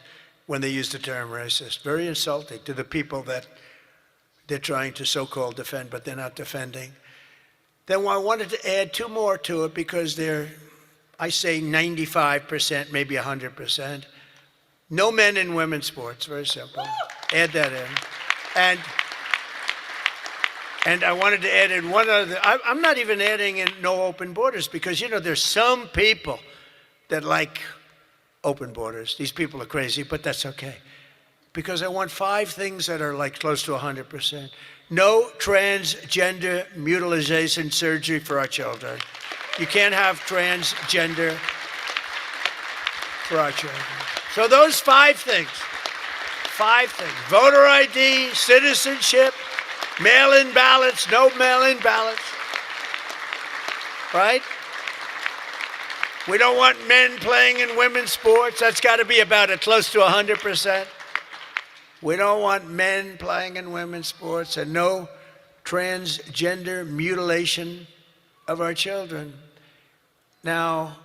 S1: when they use the term racist. Very insulting to the people that they're trying to so-called defend, but they're not defending. Then I wanted to add 2 more to it because they're, I say 95%, maybe 100%. No men in women's sports, very simple. Add that in. And I wanted to add in one other, I'm not even adding in no open borders because, there's some people that like open borders. These people are crazy, but that's okay. Because I want 5 things that are like close to 100%. No transgender mutilation surgery for our children. You can't have transgender for our children. So those 5 things. 5 things. Voter ID, citizenship, mail-in ballots, no mail-in ballots. Right? We don't want men playing in women's sports. That's got to be about close to 100%. We don't want men playing in women's sports and no transgender mutilation of our children. Now,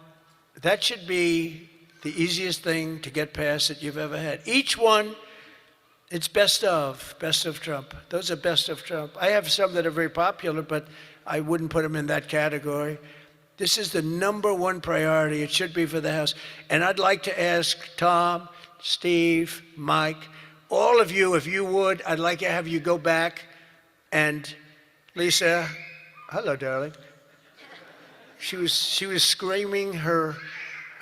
S1: that should be the easiest thing to get past that you've ever had. Each one, it's best of Trump. Those are best of Trump. I have some that are very popular, but I wouldn't put them in that category. This is the number 1 priority. It should be for the House. And I'd like to ask Tom, Steve, Mike, all of you, if you would, I'd like to have you go back and Lisa, hello, darling. She was screaming her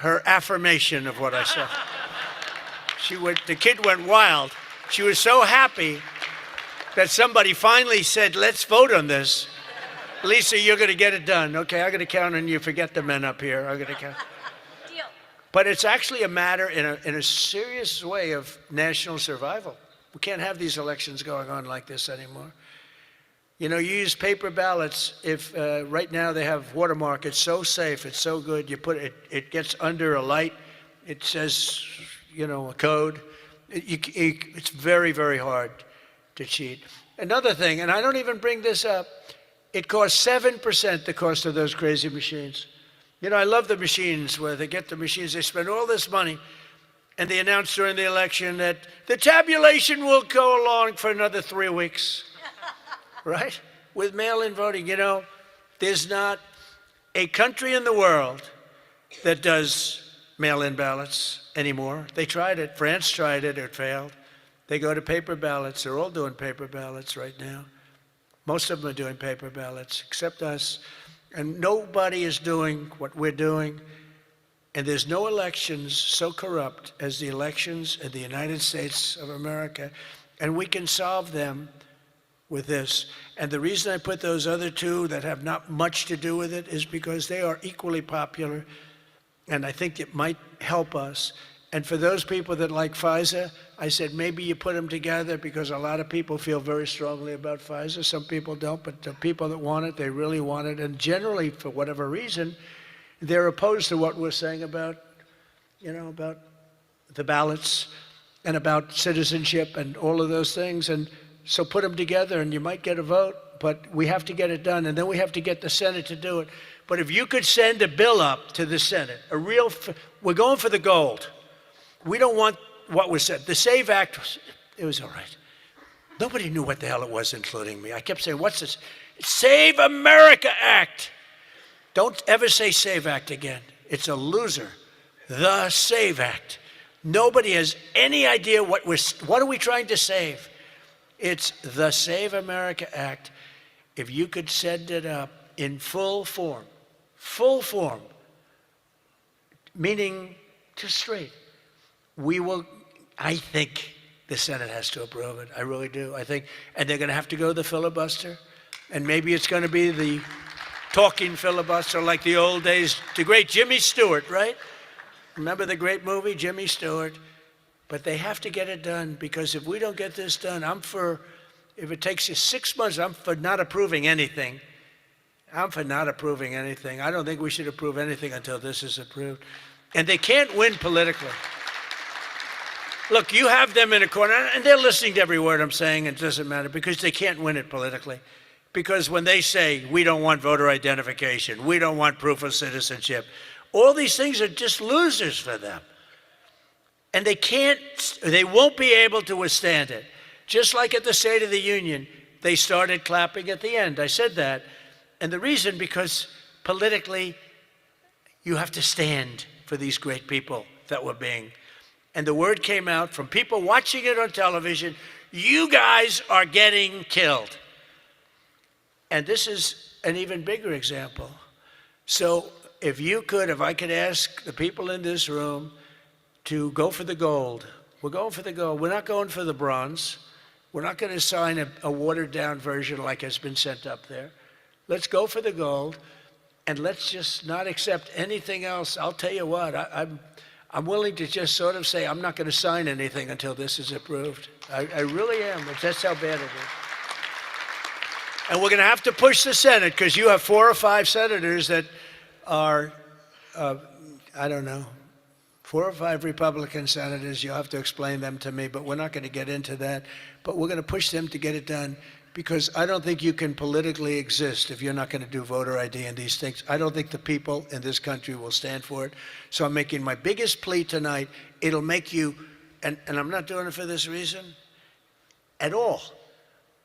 S1: affirmation of what I said. The kid went wild. She was so happy that somebody finally said, let's vote on this. Lisa, you're going to get it done. Okay, I'm going to count on you. Forget the men up here. I'm going to count. Deal. But it's actually a matter in a serious way of national survival. We can't have these elections going on like this anymore. You use paper ballots. If right now they have watermark, it's so safe, it's so good. You put it gets under a light. It says, a code. It's very, very hard to cheat. Another thing, and I don't even bring this up, it costs 7% the cost of those crazy machines. You know, I love the machines where they get the machines, they spend all this money, and they announce during the election that the tabulation will go along for another 3 weeks, right? With mail-in voting, you know, there's not a country in the world that does mail-in ballots anymore. They tried it. France tried it. It failed. They go to paper ballots. They're all doing paper ballots right now. Most of them are doing paper ballots, except us. And nobody is doing what we're doing. And there's no elections so corrupt as the elections in the United States of America. And we can solve them with this. And the reason I put those other two that have not much to do with it is because they are equally popular. And I think it might help us. And for those people that like Pfizer, I said maybe you put them together because a lot of people feel very strongly about Pfizer. Some people don't, but the people that want it, they really want it. And generally, for whatever reason, they're opposed to what we're saying about, you know, about the ballots and about citizenship and all of those things. And so put them together and you might get a vote, but we have to get it done. And then we have to get the Senate to do it. But if you could send a bill up to the Senate, we're going for the gold. We don't want what was said. The SAVE Act, it was all right. Nobody knew what the hell it was, including me. I kept saying, what's this? Save America Act. Don't ever say SAVE Act again. It's a loser. The SAVE Act. Nobody has any idea what are we trying to save? It's the Save America Act. If you could send it up in full form, meaning just straight, we will, I think the Senate has to approve it. I really do. I think, and they're going to have to go to the filibuster, and maybe it's going to be the talking filibuster like the old days, the great Jimmy Stewart, right? Remember the great movie, Jimmy Stewart? But they have to get it done, because if we don't get this done, if it takes you 6 months, I'm for not approving anything. I'm for not approving anything. I don't think we should approve anything until this is approved. And they can't win politically. Look, you have them in a corner, and they're listening to every word I'm saying, and it doesn't matter, because they can't win it politically. Because when they say, we don't want voter identification, we don't want proof of citizenship, all these things are just losers for them. And they won't be able to withstand it. Just like at the State of the Union, they started clapping at the end. I said that. And the reason, because politically, you have to stand for these great people that were being. And the word came out from people watching it on television, you guys are getting killed. And this is an even bigger example. So if I could ask the people in this room to go for the gold. We're going for the gold. We're not going for the bronze. We're not going to sign a watered-down version like has been sent up there. Let's go for the gold, and let's just not accept anything else. I'll tell you what, I'm willing to just sort of say I'm not going to sign anything until this is approved. I really am. That's how bad it is. And we're going to have to push the Senate, because you have 4 or 5 senators that are, I don't know, 4 or 5 Republican senators. You'll have to explain them to me, but we're not going to get into that. But we're going to push them to get it done, because I don't think you can politically exist if you're not going to do voter ID and these things. I don't think the people in this country will stand for it. So I'm making my biggest plea tonight. It'll make you, and I'm not doing it for this reason at all.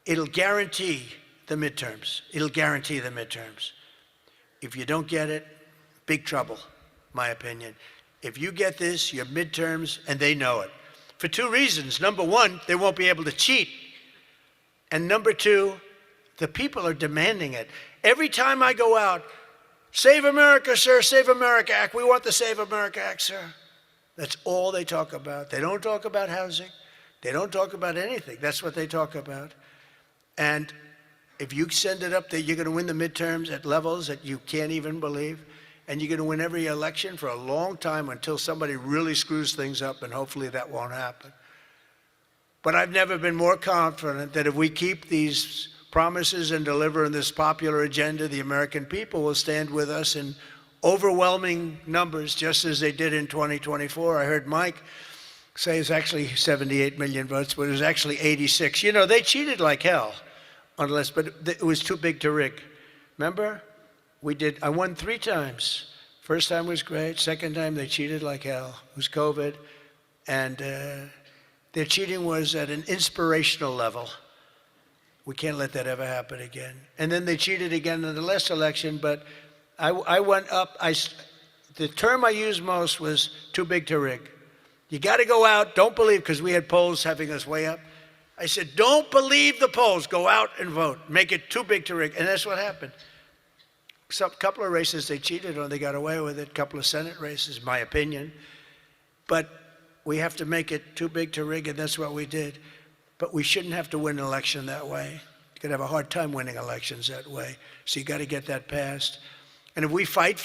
S1: It'll guarantee the midterms. It'll guarantee the midterms. If you don't get it, big trouble, my opinion. If you get this, your midterms, and they know it. For 2 reasons. Number 1, they won't be able to cheat. And number 2, the people are demanding it. Every time I go out, Save America, sir, Save America Act. We want the Save America Act, sir. That's all they talk about. They don't talk about housing. They don't talk about anything. That's what they talk about. And if you send it up there, you're going to win the midterms at levels that you can't even believe. And you're going to win every election for a long time until somebody really screws things up, and hopefully that won't happen. But I've never been more confident that if we keep these promises and deliver on this popular agenda, the American people will stand with us in overwhelming numbers, just as they did in 2024. I heard Mike say it's actually 78 million votes, but it was actually 86. You know, they cheated like hell on the list, but it was too big to rig. Remember? I won 3 times. First time was great. Second time they cheated like hell. It was COVID. And their cheating was at an inspirational level. We can't let that ever happen again. And then they cheated again in the last election, but I went up. The term I used most was too big to rig. You got to go out, don't believe, because we had polls having us way up. I said, don't believe the polls, go out and vote. Make it too big to rig. And that's what happened. A couple of races they cheated on, they got away with it. A couple of Senate races, my opinion. But we have to make it too big to rig, and that's what we did. But we shouldn't have to win an election that way. You're going to have a hard time winning elections that way. So you got to get that passed. And if we fight,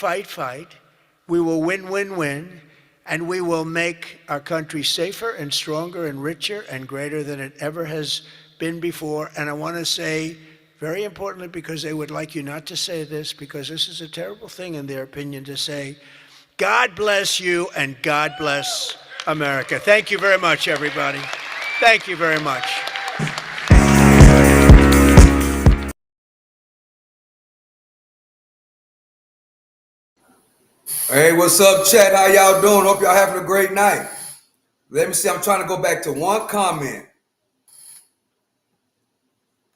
S1: we will win, and we will make our country safer and stronger and richer and greater than it ever has been before. And I want to say, very importantly, because they would like you not to say this, because this is a terrible thing in their opinion to say, God bless you and God bless America. Thank you very much, everybody. Thank you very much.
S2: Hey, what's up, chat? How y'all doing? Hope y'all having a great night. Let me see. I'm trying to go back to one comment.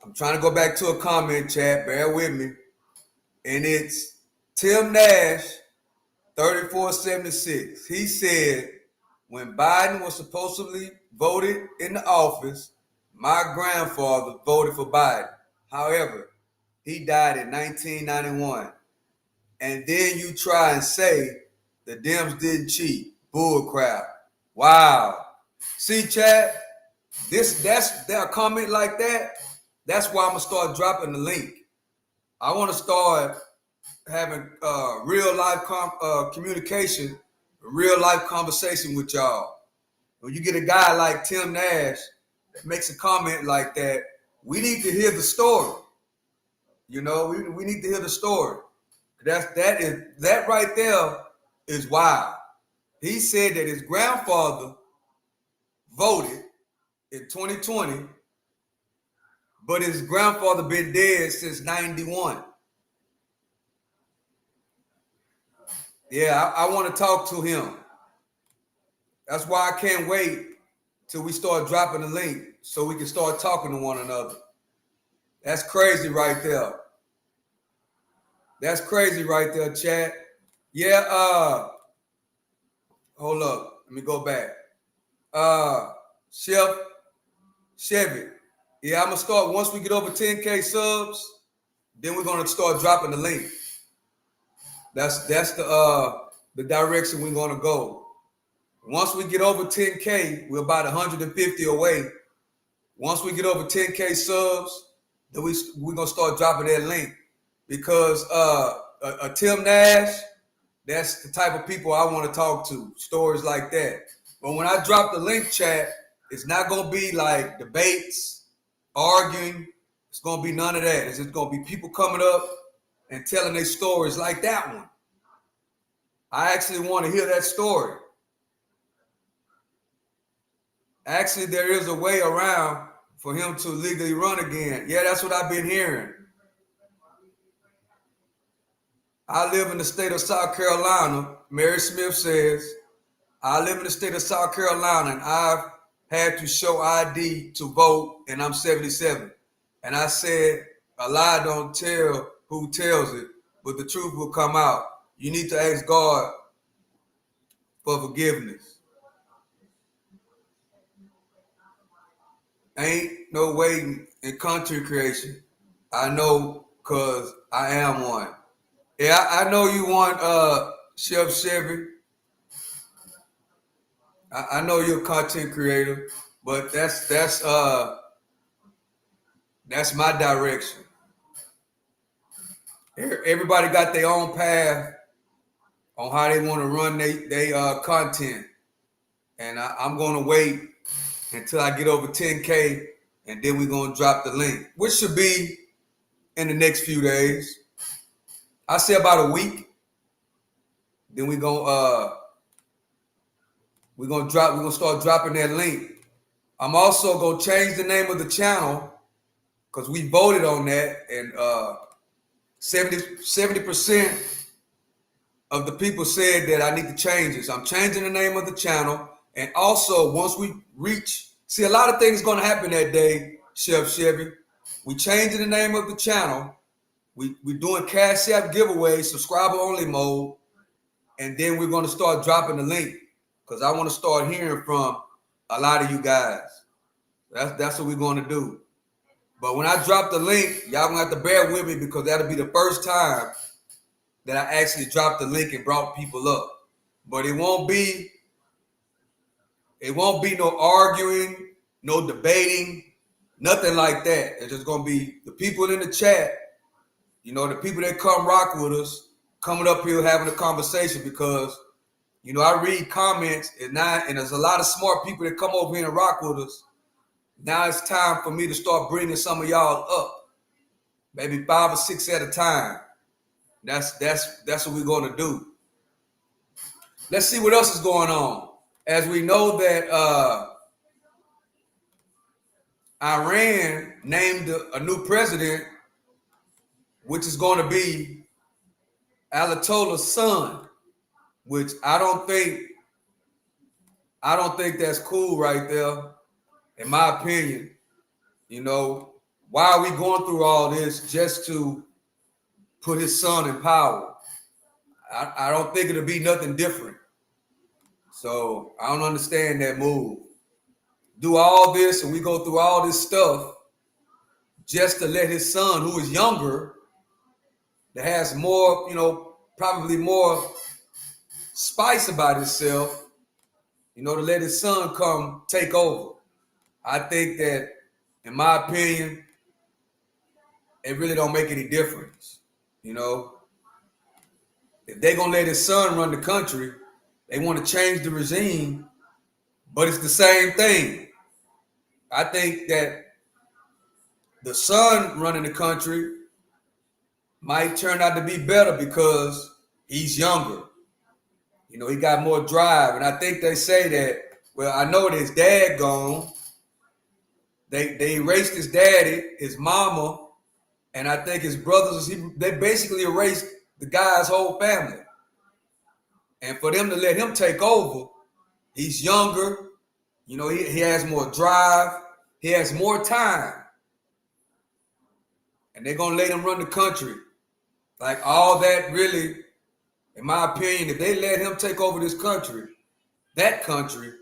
S2: I'm trying to go back to a comment, chat. Bear with me. And it's Tim Nash, 3476. He said, when Biden was supposedly voted in the office, my grandfather voted for Biden. However, he died in 1991. And then you try and say the Dems didn't cheat. Bull crap. Wow. See, Chad, that's a comment like that. That's why I'm gonna start dropping the link. I want to start having real life communication, real life conversation with y'all. When you get a guy like Tim Nash that makes a comment like that, we need to hear the story. You know, we need to hear the story. That right there is wild. He said that his grandfather voted in 2020, but his grandfather been dead since 91. Yeah, I want to talk to him. That's why I can't wait till we start dropping the link so we can start talking to one another. That's crazy right there. That's crazy right there, chat. Yeah, hold up. Let me go back. Chevy. Yeah, I'm gonna start once we get over 10K subs, then we're gonna start dropping the link. That's the direction we're gonna go. Once we get over 10K, we're about 150 away. Once we get over 10K subs, then we're gonna start dropping that link. Because a Tim Nash, that's the type of people I want to talk to. Stories like that. But when I drop the link, chat, it's not gonna be like debates, arguing. It's gonna be none of that. It's just gonna be people coming up and telling their stories like that one. I actually want to hear that story. Actually, there is a way around for him to legally run again. Yeah, that's what I've been hearing. I live in the state of South Carolina. Mary Smith says, I live in the state of South Carolina and I've had to show ID to vote and I'm 77. And I said, a lie don't tell who tells it, but the truth will come out. You need to ask God for forgiveness. Ain't no waiting in content creation. I know because I am one. Yeah, I know you want Chef Chevy. I know you're a content creator, but that's my direction. Everybody got their own path on how they want to run their content, and I'm gonna wait until I get over 10K, and then we're gonna drop the link, which should be in the next few days. I say about a week. Then we gonna We're gonna start dropping that link. I'm also gonna change the name of the channel because we voted on that, and 70% of the people said that I need to change this. I'm changing the name of the channel, and also once we reach, see, a lot of things gonna happen that day, Chef Chevy. We changing the name of the channel. We doing Cash App giveaway, subscriber only mode, and then we're gonna start dropping the link because I want to start hearing from a lot of you guys. That's what we're gonna do. But when I drop the link, y'all gonna have to bear with me because that'll be the first time that I actually dropped the link and brought people up. But it won't be no arguing, no debating, nothing like that. It's just gonna be the people in the chat, you know, the people that come rock with us, coming up here having a conversation because, you know, I read comments and there's a lot of smart people that come over here and rock with us. Now it's time for me to start bringing some of y'all up, maybe 5 or 6 at a time. That's what we're gonna do. Let's see what else is going on. As we know that Iran named a new president, which is going to be Ayatollah's son, which I don't think that's cool right there, in my opinion. You know, why are we going through all this just to put his son in power? I don't think it'll be nothing different. So I don't understand that move. Do all this and we go through all this stuff just to let his son, who is younger, that has more, you know, probably more spice about himself, you know, to let his son come take over. I think that, in my opinion, it really don't make any difference. You know, if they're gonna let his son run the country, they want to change the regime, but it's the same thing. I think that the son running the country might turn out to be better because he's younger. You know, he got more drive. And I think they say that, well, I know that his dad gone. They erased his daddy, his mama, and I think his brothers, they basically erased the guy's whole family. And for them to let him take over, he's younger, you know, he has more drive, he has more time. And they're gonna let him run the country. Like all that really, in my opinion, if they let him take over this country, that country,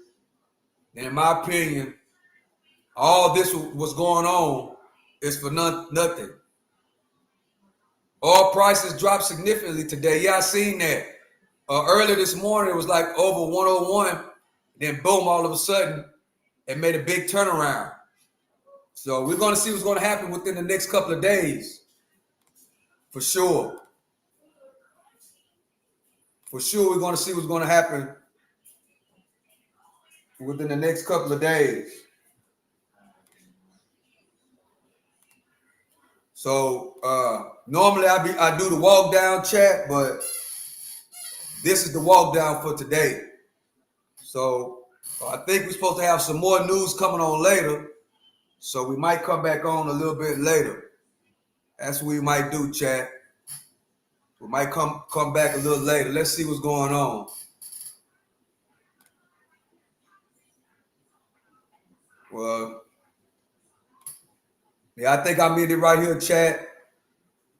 S2: then in my opinion, all this was going on is for nothing. Oil prices dropped significantly today. Yeah, I seen that. Earlier this morning, it was like over 101. Then boom, all of a sudden, it made a big turnaround. So we're going to see what's going to happen within the next couple of days. For sure. For sure, we're going to see what's going to happen within the next couple of days. So normally I do the walk down chat, but this is the walk down for today. So I think we're supposed to have some more news coming on later. So we might come back on a little bit later. That's what we might do, chat. We might come back a little later. Let's see what's going on. Well, yeah, I think I'm in it right here, chat.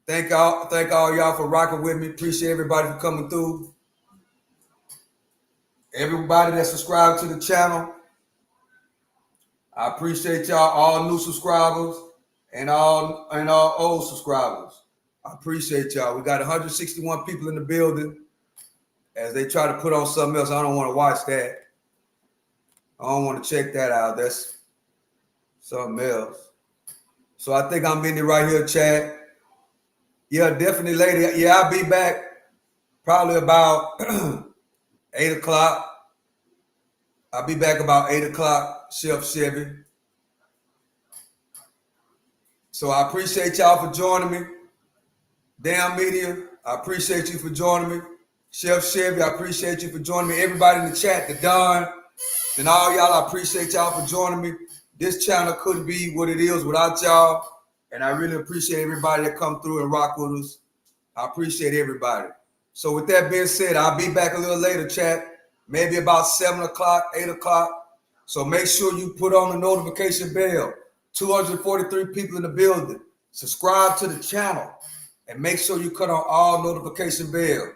S2: Thank all y'all for rocking with me. Appreciate everybody for coming through. Everybody that subscribed to the channel, I appreciate y'all, all new subscribers and all old subscribers. I appreciate y'all. We got 161 people in the building. As they try to put on something else, I don't want to watch that. I don't want to check that out. That's something else. So I think I'm in it right here, chat. Yeah, definitely, lady. Yeah, I'll be back probably about 8 o'clock. I'll be back about 8 o'clock, Chef Chevy. So I appreciate y'all for joining me. Damn Media, I appreciate you for joining me. Chef Chevy, I appreciate you for joining me. Everybody in the chat, the Don, And all y'all, I appreciate y'all for joining me. This channel couldn't be what it is without y'all. And I really appreciate everybody that come through and rock with us. I appreciate everybody. So with that being said, I'll be back a little later, chat. Maybe about 7 o'clock, 8 o'clock. So make sure you put on the notification bell. 243 people in the building. Subscribe to the channel. And make sure you cut on all notification bells.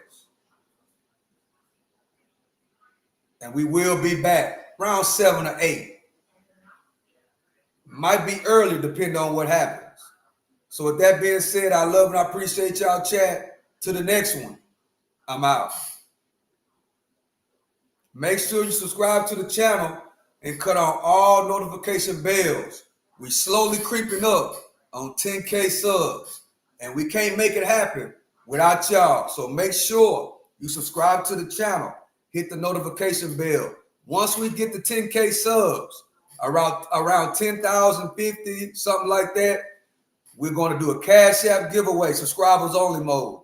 S2: And we will be back around 7 or 8. Might be early depending on what happens. So with that being said, I love and I appreciate y'all, chat. To the next one. I'm out. Make sure you subscribe to the channel and cut on all notification bells. We slowly creeping up on 10K subs. And we can't make it happen without y'all. So make sure you subscribe to the channel. Hit the notification bell. Once we get to 10K subs, around 10,050, something like that, we're going to do a Cash App giveaway, subscribers only mode.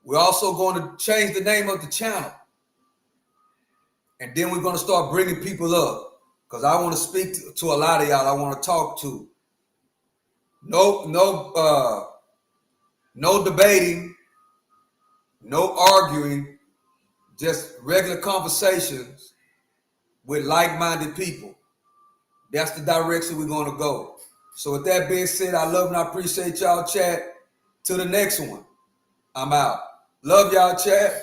S2: We're also going to change the name of the channel. And then we're going to start bringing people up. Because I want to speak to a lot of y'all I want to talk to. No debating, no arguing, just regular conversations with like-minded people. That's the direction we're going to go. So with that being said, I love and I appreciate y'all, chat. To the next one. I'm out. Love y'all, chat.